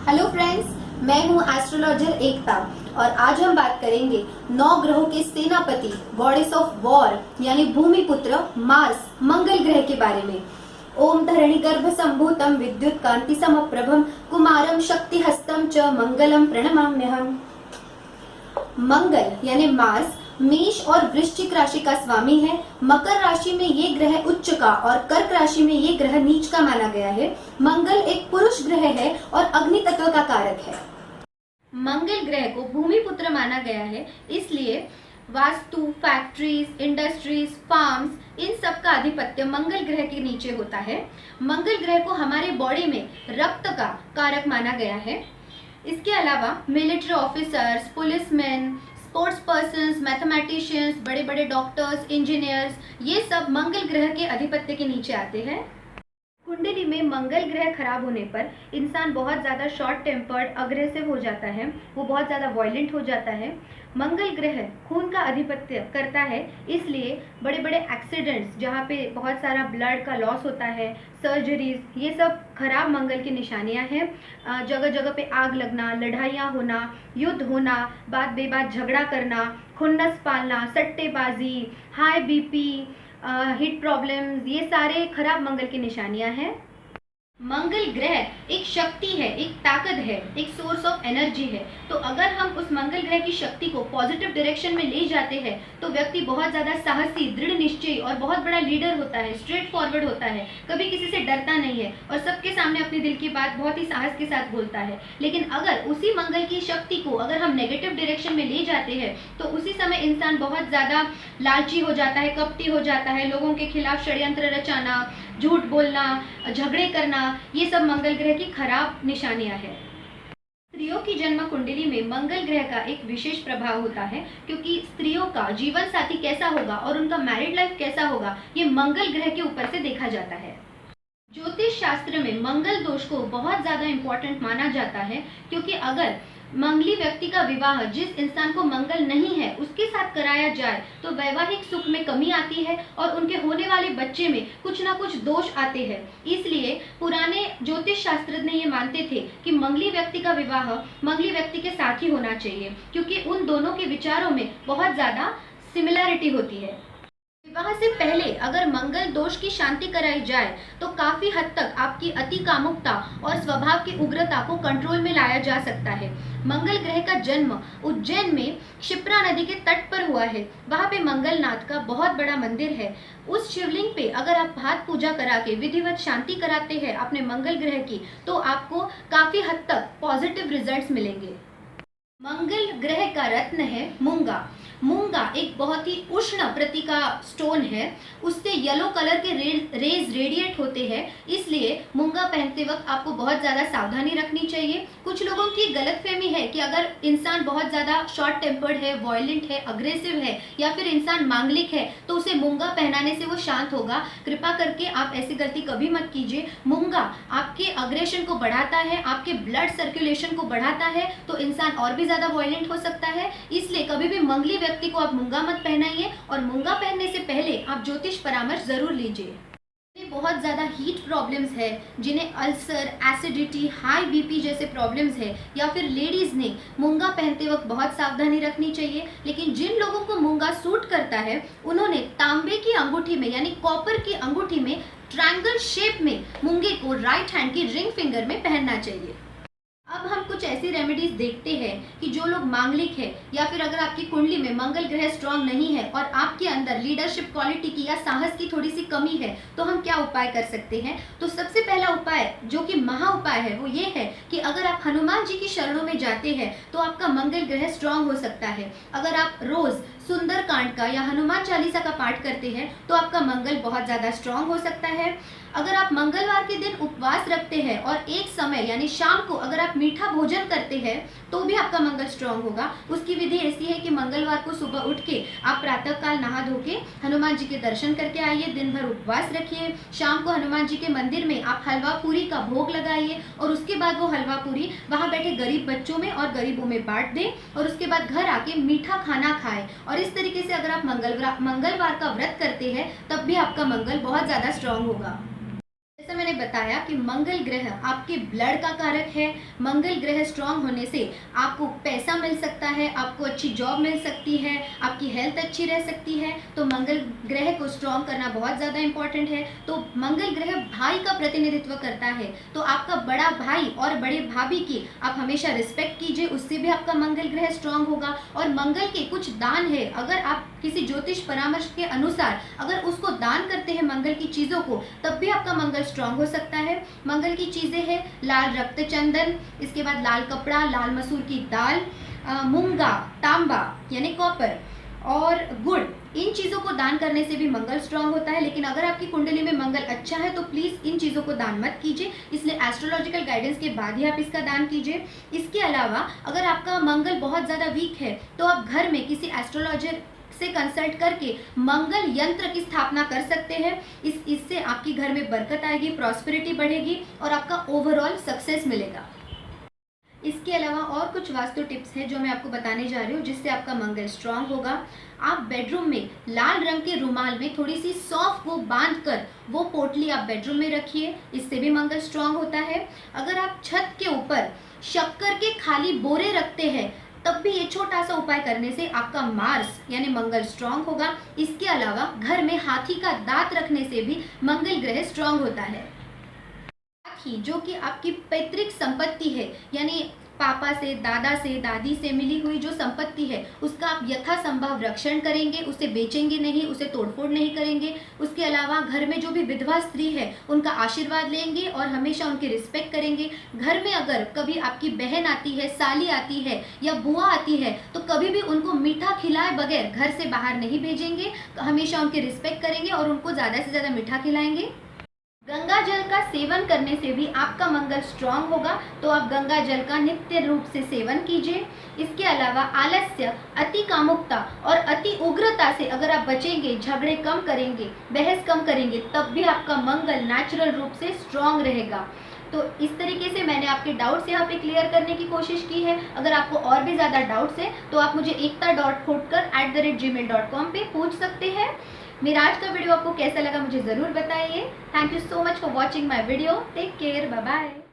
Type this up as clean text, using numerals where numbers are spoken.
Hello friends, मैं हूं astrologer एकता और आज हम बात करेंगे 9 ग्रहों के सेनापति गॉडेस ऑफ वॉर यानी भूमिपुत्र मार्स मंगल ग्रह के बारे में। ओम धरणी गर्भ संभूतम विद्युत कांति समप्रभम कुमारम शक्ति हस्तम च मंगलम प्रणमाम्यहम। मंगल यानी मार्स मेष और वृश्चिक राशि का स्वामी है। मकर राशि में ये ग्रह उच्च का और कर्क राशि में ये ग्रह नीच का माना गया है। मंगल एक पुरुष ग्रह है और अग्नि तत्व का कारक है। मंगल ग्रह को भूमिपुत्र माना गया है, इसलिए vastu, factories, industries, farms in सब का आधिपत्य मंगल ग्रह के नीचे होता है। मंगल ग्रह को हमारे बॉडी में रक्त का कारक माना गया है। इसके अलावा military officers, policeman, sports persons, mathematicians, बड़े बड़े डॉक्टर्स, इंजीनियर्स, ये सब मंगल ग्रह के अधिपत्य के नीचे आते हैं। कुंडली में मंगल ग्रह खराब होने पर इंसान बहुत ज़्यादा शॉर्ट टेम्पर्ड, अग्रेसिव हो जाता है, वो बहुत ज़्यादा वायलेंट हो जाता है। मंगल ग्रह खून का आधिपत्य करता है, इसलिए बड़े बड़े एक्सीडेंट्स जहाँ पे बहुत सारा ब्लड का लॉस होता है, सर्जरीज, ये सब खराब मंगल की निशानियाँ हैं। जगह जगह पे आग लगना, लड़ाइयाँ होना, युद्ध होना, बात बेबात झगड़ा करना, खुन्नस पालना, सट्टेबाजी, हाई बीपी, हिट प्रॉब्लम्स, ये सारे खराब मंगल की निशानियां हैं। मंगल ग्रह एक शक्ति है, एक ताकत है, एक सोर्स ऑफ एनर्जी है। तो अगर हम उस मंगल ग्रह की शक्ति को पॉजिटिव डायरेक्शन में ले जाते हैं तो व्यक्ति बहुत ज़्यादा साहसी, दृढ़ निश्चयी और बहुत बड़ा लीडर होता है, स्ट्रेट फॉरवर्ड होता है, कभी किसी से डरता नहीं है और सबके सामने अपने दिल की बात बहुत ही साहस के साथ बोलता है। लेकिन अगर उसी मंगल की शक्ति को अगर हम नेगेटिव डायरेक्शन में ले जाते हैं तो उसी समय इंसान बहुत ज़्यादा लालची हो जाता है, कपटी हो जाता है, लोगों के खिलाफ षड्यंत्र रचाना, झूठ बोलना, झगड़े करना, ये सब मंगल ग्रह की खराब निशानियां हैं। स्त्रियों की जन्म कुंडली में मंगल ग्रह का एक विशेष प्रभाव होता है, क्योंकि स्त्रियों का जीवन साथी कैसा होगा और उनका मैरिड लाइफ कैसा होगा ये मंगल ग्रह के ऊपर से देखा जाता है। ज्योतिष शास्त्र में मंगल दोष को बहुत ज्यादा इंपॉर्टेंट माना जाता है, क्योंकि अगर मंगली व्यक्ति का विवाह जिस इंसान को मंगल नहीं है उसके साथ कराया जाए तो वैवाहिक सुख में कमी आती है और उनके होने वाले बच्चे में कुछ ना कुछ दोष आते हैं। इसलिए पुराने ज्योतिष शास्त्रज्ञ ये मानते थे कि मंगली व्यक्ति का विवाह मंगली व्यक्ति के साथ ही होना चाहिए, क्योंकि उन दोनों के विचारों में बहुत ज्यादा सिमिलैरिटी होती है। विवाह से पहले अगर मंगल दोष की शांति कराई जाए तो काफी हद तक आपकी अति कामुकता और स्वभाव की उग्रता को कंट्रोल में लाया जा सकता है। मंगल ग्रह का जन्म उज्जैन में क्षिप्रा नदी के तट पर हुआ है। वहाँ पे मंगलनाथ का बहुत बड़ा मंदिर है। उस शिवलिंग पे अगर आप हाथ पूजा करा के विधिवत शांति कराते हैं अपने मंगल ग्रह की तो आपको काफी हद तक पॉजिटिव रिजल्ट्स मिलेंगे। मंगल ग्रह का रत्न है मूंगा। मूंगा एक बहुत ही उष्ण प्रति का स्टोन है, उससे येलो कलर के रेज रेडिएट होते हैं, इसलिए मूंगा पहनते वक्त आपको बहुत ज़्यादा सावधानी रखनी चाहिए। कुछ लोगों की गलतफहमी है कि अगर इंसान बहुत ज़्यादा शॉर्ट टेम्पर्ड है, वायलेंट है, अग्रेसिव है या फिर इंसान मांगलिक है तो उसे मूंगा पहनाने से वो शांत होगा। कृपा करके आप ऐसी गलती कभी मत कीजिए। मूंगा आपके अग्रेशन को बढ़ाता है, आपके ब्लड सर्कुलेशन को बढ़ाता है, तो इंसान और भी ज़्यादा वायलेंट हो सकता है। इसलिए कभी भी मंगली व्यक्ति को आप मूंगा मत पहनाइए और मूंगा पहनने से पहले आप ज्योतिष परामर्श जरूर लीजिए। बहुत ज़्यादा हीट प्रॉब्लम्स है, जिन्हें अल्सर, एसिडिटी, हाई बीपी जैसे प्रॉब्लम्स है, या फिर लेडीज़ ने मूंगा पहनते वक्त बहुत सावधानी रखनी चाहिए। लेकिन जिन लोगों को मूंगा सूट करता है उन्होंने तांबे की अंगूठी में यानी कॉपर की अंगूठी में ट्रायंगल शेप में मूंगे को राइट हैंड की रिंग फिंगर में पहनना चाहिए। अब हम कुछ ऐसी रेमेडीज देखते हैं कि जो लोग मांगलिक है या फिर अगर आपकी कुंडली में मंगल ग्रह स्ट्रांग नहीं है और आपके अंदर लीडरशिप क्वालिटी की या साहस की थोड़ी सी कमी है तो हम क्या उपाय कर सकते हैं। तो सबसे पहला उपाय जो कि महा उपाय है वो ये है कि अगर आप हनुमान जी की शरणों में जाते हैं तो आपका मंगल ग्रह स्ट्रांग हो सकता है। अगर आप रोज सुंदरकांड का या हनुमान चालीसा का पाठ करते हैं तो आपका मंगल बहुत ज़्यादा स्ट्रांग हो सकता है। अगर आप मंगलवार के दिन उपवास रखते हैं और एक समय यानी शाम को अगर आप मीठा भोजन करते हैं तो भी आपका मंगल स्ट्रांग होगा। उसकी विधि ऐसी है कि मंगलवार को सुबह उठ के आप प्रातःकाल नहा धो के हनुमान जी के दर्शन करके आइए, दिन भर उपवास रखिए, शाम को हनुमान जी के मंदिर में आप हलवा पूरी का भोग लगाइए और उसके बाद वो हलवा पूरी वहाँ बैठे गरीब बच्चों में और गरीबों में बांट दें और उसके बाद घर आके मीठा खाना खाएं। और इस तरीके से अगर आप मंगलवार का व्रत करते हैं तब भी आपका मंगल बहुत ज़्यादा स्ट्रांग होगा। जैसा जैसे मैंने बताया कि मंगल ग्रह आपके ब्लड का कारक है। मंगल ग्रह स्ट्रांग होने से आपको पैसा मिल सकता है, आपको अच्छी जॉब मिल सकती है, आपकी हेल्थ अच्छी रह सकती है। तो मंगल ग्रह को स्ट्रांग करना बहुत ज़्यादा इंपॉर्टेंट है। तो मंगल ग्रह भाई का प्रतिनिधित्व करता है, तो आपका बड़ा भाई और बड़े भाभी की आप हमेशा रिस्पेक्ट कीजिए, उससे भी आपका मंगल ग्रह स्ट्रांग होगा। और मंगल के कुछ दान है, अगर आप किसी ज्योतिष परामर्श के अनुसार अगर उसको दान करते हैं मंगल की चीज़ों को, तब भी आपका मंगल स्ट्रांग हो सकता है। मंगल की चीज़ें हैं लाल रक्त चंदन, इसके बाद लाल कपड़ा, लाल मसूर की दाल, मूंगा, तांबा यानी कॉपर और गुड़, इन चीज़ों को दान करने से भी मंगल स्ट्रांग होता है। लेकिन अगर आपकी कुंडली में मंगल अच्छा है तो प्लीज़ इन चीज़ों को दान मत कीजिए, इसलिए एस्ट्रोलॉजिकल गाइडेंस के बाद ही आप इसका दान कीजिए। इसके अलावा अगर आपका मंगल बहुत ज़्यादा वीक है तो आप घर में किसी एस्ट्रोलॉजर से कंसल्ट करके मंगल यंत्र की स्थापना कर सकते हैं। इससे आपकी घर में बरकत आएगी, प्रॉस्पेरिटी बढ़ेगी और आपका ओवरऑल सक्सेस मिलेगा। इसके अलावा और कुछ वास्तु टिप्स हैं जो मैं आपको बताने जा रही हूँ जिससे आपका मंगल स्ट्रांग होगा। आप बेडरूम में लाल रंग के रुमाल में थोड़ी सी सॉफ्ट वो बांध कर वो पोटली आप बेडरूम में रखिए, इससे भी मंगल स्ट्रांग होता है। अगर आप छत के ऊपर शक्कर के खाली बोरे रखते हैं तब भी ये छोटा सा उपाय करने से आपका मार्स यानी मंगल स्ट्रांग होगा। इसके अलावा घर में हाथी का दांत रखने से भी मंगल ग्रह स्ट्रांग होता है। जो कि आपकी पैतृक संपत्ति है, यानी पापा से, दादा से, दादी से मिली हुई जो संपत्ति है उसका आप यथासंभव रक्षण करेंगे, उसे बेचेंगे नहीं, उसे तोड़फोड़ नहीं करेंगे। उसके अलावा घर में जो भी विधवा स्त्री है उनका आशीर्वाद लेंगे और हमेशा उनकी रिस्पेक्ट करेंगे। घर में अगर कभी आपकी बहन आती है, साली आती है या बुआ आती है तो कभी भी उनको मीठा खिलाए बगैर घर से बाहर नहीं भेजेंगे, तो हमेशा उनकी रिस्पेक्ट करेंगे और उनको ज़्यादा से ज़्यादा मीठा खिलाएंगे। गंगा जल का सेवन करने से भी आपका मंगल स्ट्रांग होगा, तो आप गंगा जल का नित्य रूप से सेवन कीजिए। इसके अलावा आलस्य, अति कामुकता और अति उग्रता से अगर आप बचेंगे, झगड़े कम करेंगे, बहस कम करेंगे, तब भी आपका मंगल नेचुरल रूप से स्ट्रांग रहेगा। तो इस तरीके से मैंने आपके डाउट्स यहाँ पे क्लियर करने की कोशिश की है। अगर आपको और भी ज़्यादा डाउट्स है तो आप मुझे ekta.khotkar@gmail.com पे पूछ सकते हैं। मेरा आज का वीडियो आपको कैसा लगा मुझे ज़रूर बताइए। Thank you so much for watching my video. Take care, bye bye.